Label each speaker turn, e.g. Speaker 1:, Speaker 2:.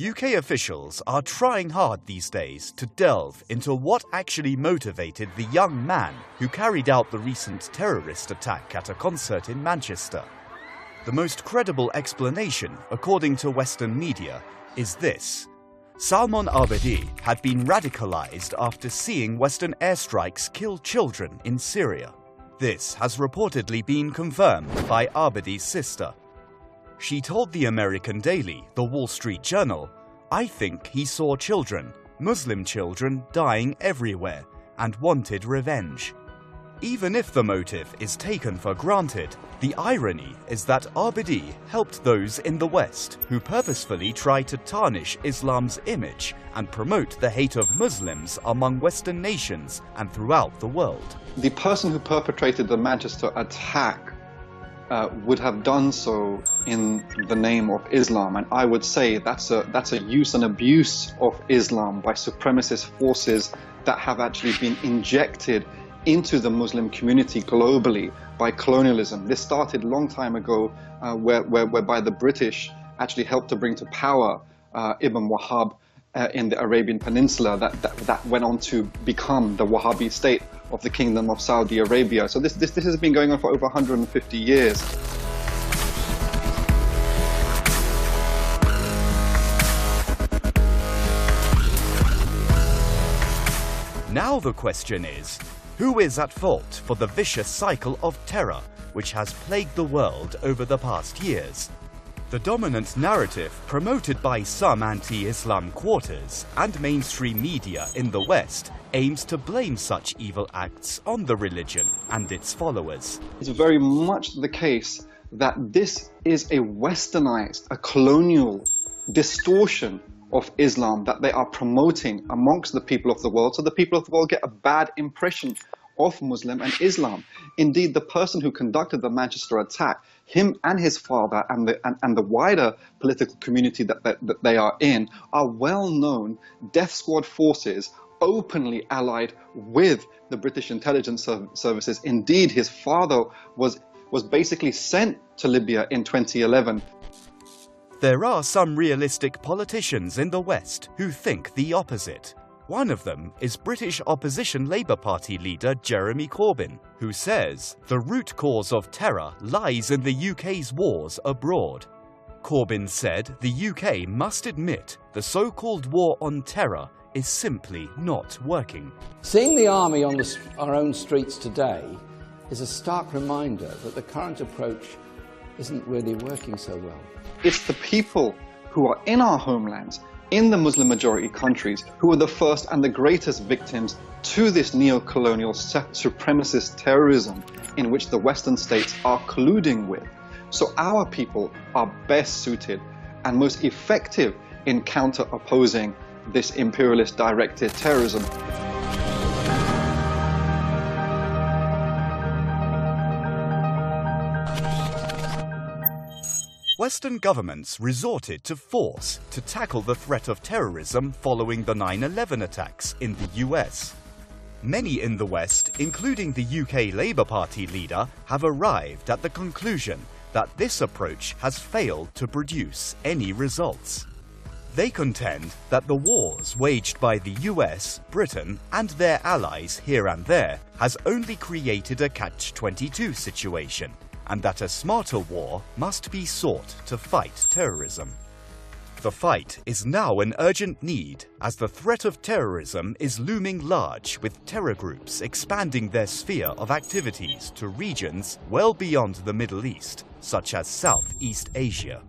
Speaker 1: UK officials are trying hard these days to delve into what actually motivated the young man who carried out the recent terrorist attack at a concert in Manchester. The most credible explanation, according to Western media, is this. Salman Abedi had been radicalized after seeing Western airstrikes kill children in Syria. This has reportedly been confirmed by Abedi's sister. She told the American daily, The Wall Street Journal, "I think he saw children, Muslim children, dying everywhere and wanted revenge." Even if the motive is taken for granted, the irony is that Abedi helped those in the West who purposefully try to tarnish Islam's image and promote the hate of Muslims among Western nations and throughout the world.
Speaker 2: The person who perpetrated the Manchester attack would have done so in the name of Islam, and I would say that's a use and abuse of Islam by supremacist forces that have actually been injected into the Muslim community globally by colonialism. This started a long time ago, whereby the British actually helped to bring to power Ibn Wahhab in the Arabian Peninsula, that went on to become the Wahhabi state of the Kingdom of Saudi Arabia. So this has been going on for over 150 years.
Speaker 1: Now the question is, who is at fault for the vicious cycle of terror which has plagued the world over the past years? The dominant narrative promoted by some anti-Islam quarters and mainstream media in the West aims to blame such evil acts on the religion and its followers.
Speaker 2: It's very much the case that this is a westernized, a colonial distortion of Islam that they are promoting amongst the people of the world, so the people of the world get a bad impression of Muslim and Islam. Indeed, the person who conducted the Manchester attack, him and his father and the wider political community that they are in, are well-known death squad forces openly allied with the British intelligence services. Indeed, his father was basically sent to Libya in 2011.
Speaker 1: There are some realistic politicians in the West who think the opposite. One of them is British opposition Labour Party leader Jeremy Corbyn, who says the root cause of terror lies in the UK's wars abroad. Corbyn said the UK must admit the so-called war on terror is simply not working.
Speaker 3: Seeing the army on our own streets today is a stark reminder that the current approach isn't really working so well.
Speaker 2: It's the people who are in our homelands, in the Muslim majority countries, who are the first and the greatest victims to this neo-colonial supremacist terrorism in which the Western states are colluding with. So our people are best suited and most effective in counter-opposing this imperialist directed terrorism.
Speaker 1: Western governments resorted to force to tackle the threat of terrorism following the 9/11 attacks in the US. Many in the West, including the UK Labour Party leader, have arrived at the conclusion that this approach has failed to produce any results. They contend that the wars waged by the US, Britain, and their allies here and there has only created a catch-22 situation, and that a smarter war must be sought to fight terrorism. The fight is now an urgent need as the threat of terrorism is looming large, with terror groups expanding their sphere of activities to regions well beyond the Middle East, such as Southeast Asia.